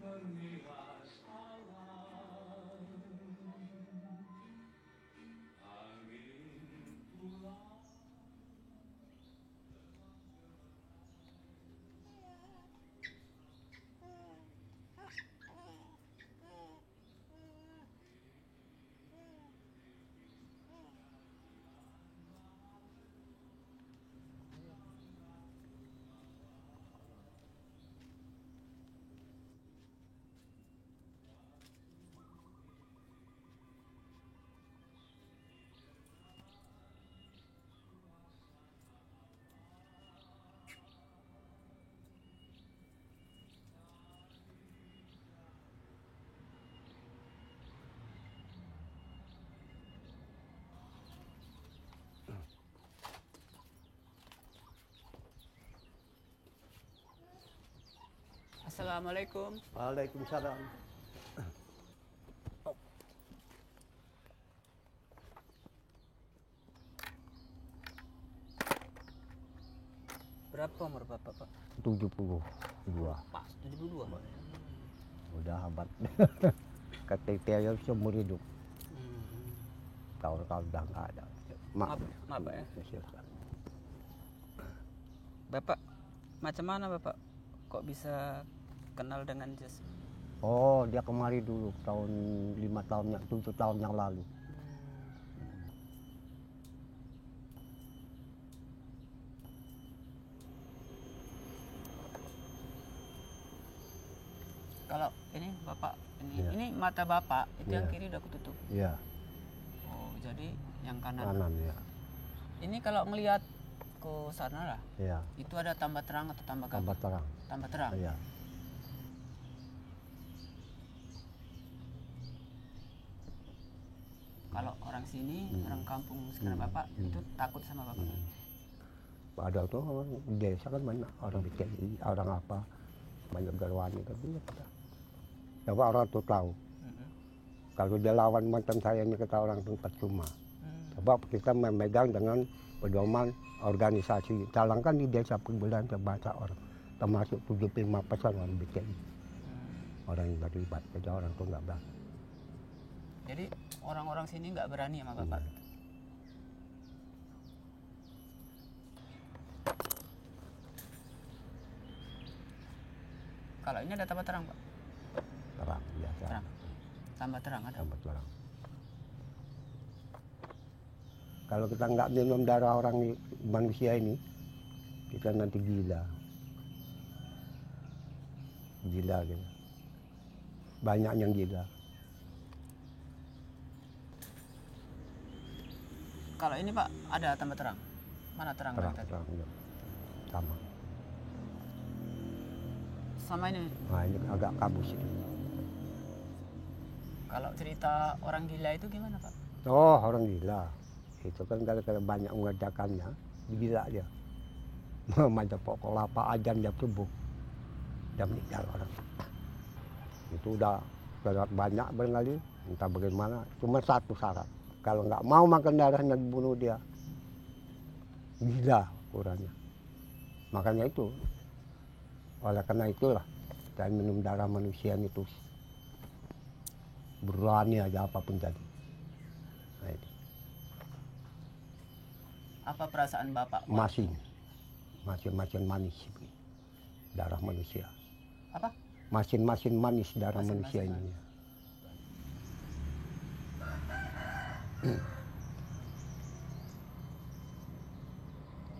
Mengilas alam, angin pulang. Assalamualaikum. Waalaikumsalam. Berapa umur Bapak, Pak? 72. Pas 72. Udah abad. KTP seumur hidup. Tahun-tahun udah nggak ada. Maaf, Pak ya. Silakan. Bapak, macam mana Bapak kok bisa kenal dengan jazz? Oh, dia kemari dulu tahun 7 tahun yang lalu. Kalau ini Bapak, Iya. ini mata Bapak, itu yang Iya. kiri udah kututup. Iya, Oh, jadi yang kanan. kanan ya. Ini kalau ngelihat ke sana lah, Iya, itu ada tambah terang atau tambah gelap? tambah terang. Tambah terang. Iya. Kalau orang sini, orang kampung sekitar Bapak, itu takut sama Bapak. Ada tuh orang di desa kan banyak orang BCI, orang apa, banyak garwani kan banyak. Coba orang tuh tahu. Kalau dia lawan mantan saya ini kata orang tempat cuma. Coba kita memegang dengan pedoman organisasi. Calangkan di desa Pembelaan terbaca orang, termasuk 75% orang BCI. Orang yang terlibat, jadi orang tuh nggak berani. Jadi orang-orang sini nggak berani sama Bapak. Kalau ini ada tambah terang Pak? Terang biasa. Terang. Tambah terang ada. Tambah terang. Kalau kita nggak minum darah orang manusia ini, kita nanti gila. Gila gitu. Banyak yang gila. Kalau ini Pak ada tambah terang. Mana terang Terang, tadi? terang. Ya. Sama. Sama ini. Nah ini agak kabus ini. Kalau cerita orang gila itu gimana Pak? Oh orang gila. Itu kan kalau banyak mengerjakannya, gila dia. Macam pokok kelapa ajan dia tubuh. Dia meninggal orang. Itu udah banyak berkali, entah bagaimana. Cuma satu syarat. Kalau nggak mau makan darahnya dibunuh dia. Gila ukurannya. Makanya itu. Oleh karena itulah, saya minum darah manusia itu berani aja apapun jadi. Nah, itu. Apa perasaan Bapak? Masin manis darah manusia. Apa? Masin manis darah Masin manusia manis. ini.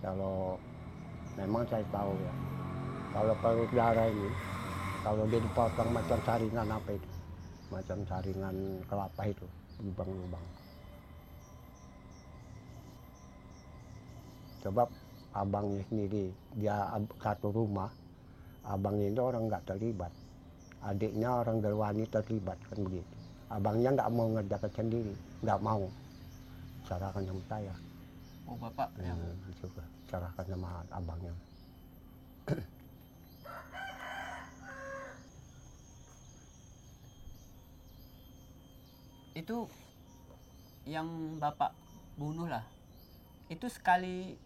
Kalau memang saya tahu ya, kalau perut darah ini, kalau dia dipotong macam saringan apa itu, macam saringan kelapa itu, lubang-lubang. Coba abangnya sendiri, dia satu rumah, abangnya itu orang nggak terlibat, adiknya orang Derwani terlibat kan begitu. Abangnya nggak mau ngerjakan sendiri, nggak mau, serahkan sama saya. Oh Bapak yang Juga serahkan sama abangnya. itu yang Bapak bunuh lah. Itu sekali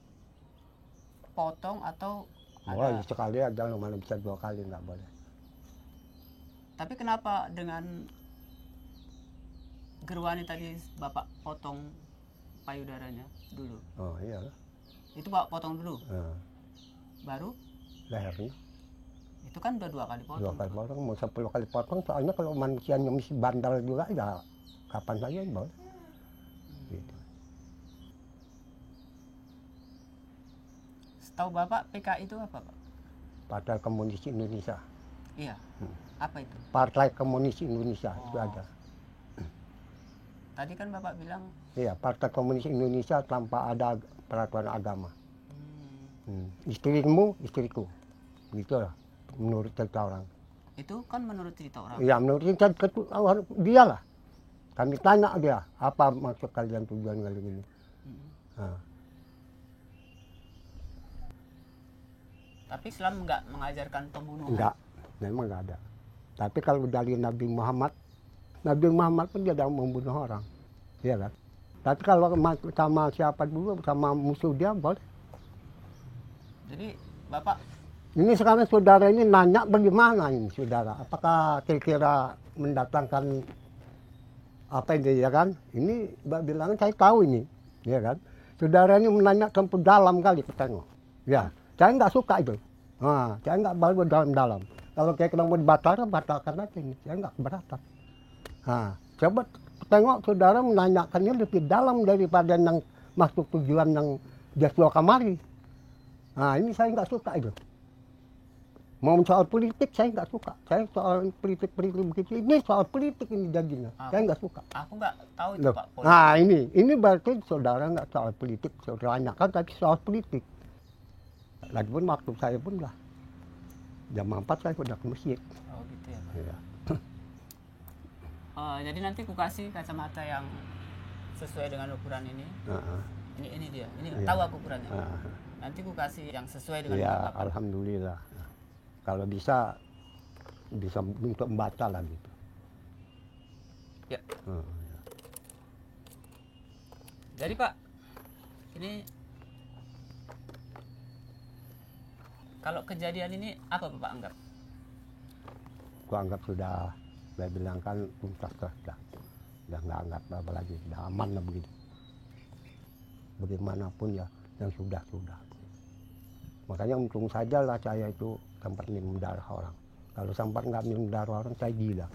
potong atau Oh, ada? sekali aja, mana bisa 2 kali nggak boleh. Tapi kenapa dengan Gerwani tadi Bapak potong payudaranya dulu? Oh iyalah. Itu Bapak potong dulu, Nah, baru lehernya itu kan udah 2 kali potong. 2 kali potong, mau 10 kali potong. Soalnya kalau manusianya masih bandel juga, ya kapan saja boleh. Gitu. Setahu Bapak PKI itu apa, Pak? Partai Komunis Indonesia. Iya. Apa itu? Partai Komunis Indonesia itu Oh. ada. Tadi kan Bapak bilang Iya, Partai Komunis Indonesia tanpa ada peraturan agama. Istrimu, istriku. Gitu lah, menurut cerita orang. itu kan menurut cerita orang. Iya, menurut cerita dia lah. Kami tanya dia, apa maksud kalian tujuan kali ini? Nah, Tapi Islam nggak mengajarkan pembunuhan. enggak, memang enggak ada. Tapi kalau dari Nabi Muhammad pun dia tidak membunuh orang. Iya kan? Tapi kalau sama siapa dulu, sama musuh dia boleh. Jadi Bapak Ini sekarang saudara ini nanya bagaimana ini saudara? Apakah kira-kira mendatangkan apa ini ya kan? Ini bilang saya tahu ini, ya kan? Saudara ini menanya sampai dalam kali ke tengok. Ya, saya nggak suka itu. Nah, saya nggak baru dalam-dalam. Kalau kayak mau batalkan aja ini. Saya nggak keberatan. Nah, coba tengok saudara menanyakannya lebih dalam daripada yang masuk tujuan yang dia suka kamari. Nah, ini saya nggak suka itu. Mau soal politik saya nggak suka. Saya soal politik begitu. Ini soal politik ini jadinya. Saya nggak suka. aku nggak tahu itu Loh. Pak. Politik. Nah ini berarti saudara nggak soal politik. Saudara tanyakan tapi soal politik. Lagipun waktu saya pun lah. Jam 4 saya udah ke masjid. Oh gitu ya Pak. Ya. Jadi nanti ku kasih kacamata yang sesuai dengan ukuran ini. Nah, Ini dia. Ini Iya. tahu aku ukurannya. nah. Nanti ku kasih yang sesuai dengan Ya Bapak. alhamdulillah. Kalau bisa untuk membaca lah gitu. Ya. Nah, ya. Jadi Pak, ini kalau kejadian ini apa Bapak anggap? Gua anggap sudah, saya bilang kan tuntas sudah nggak anggap apa lagi, sudah aman lah begitu. Bagaimanapun ya yang sudah. Makanya untung saja lah saya itu sempat minum darah orang. Kalau sempat nggak minum darah orang saya gila.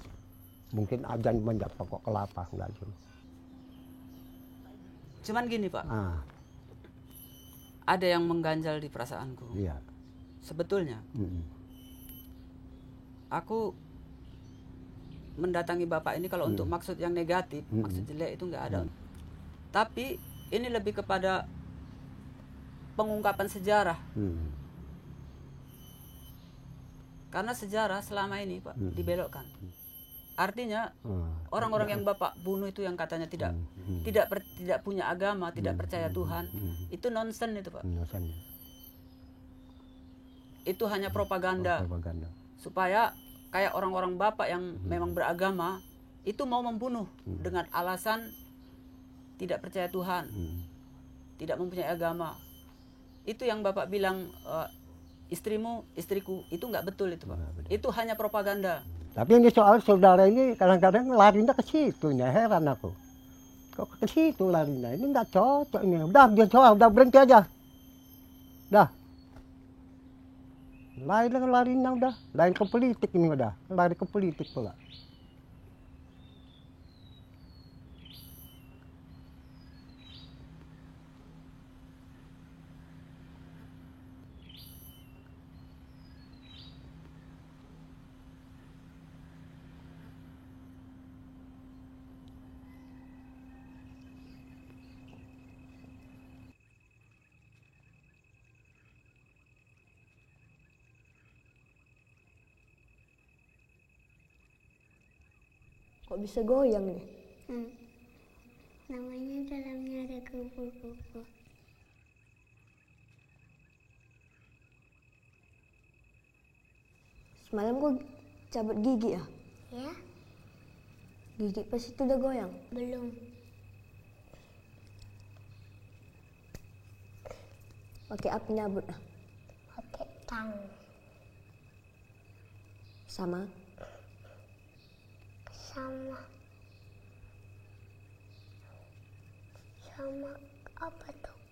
Mungkin ajan menjak pokok kelapa nggak cuma. Cuman gini Pak, Ah, ada yang mengganjal di perasaanku. iya. Sebetulnya Mm-mm. aku mendatangi Bapak ini kalau untuk maksud yang negatif, maksud jelek itu nggak ada. Tapi ini lebih kepada pengungkapan sejarah. Karena sejarah selama ini Pak dibelokkan. Artinya orang-orang yang Bapak bunuh itu yang katanya tidak punya agama, tidak percaya Tuhan, itu nonsen itu Pak. Rasanya. Itu hanya propaganda. Propaganda. Supaya kayak orang-orang Bapak yang memang beragama itu mau membunuh dengan alasan tidak percaya Tuhan, tidak mempunyai agama. Itu yang Bapak bilang istrimu, istriku, itu nggak betul itu Pak. Itu hanya propaganda. Tapi ini soal saudara ini kadang-kadang larinya ke situ, ya heran aku. Kok ke situ larinya? Ini nggak cocok ini. Udah berhenti aja. Dah. Larinya udah. Lari ke politik ini udah. Lari ke politik pula. Kok bisa goyang nih? Namanya dalamnya ada kupu-kupu. Semalam gua cabut gigi ya? Ya, Gigi pas itu udah goyang. belum. Pakai apa nyabut ah? Pakai tang. Sama sama sama apa tuh?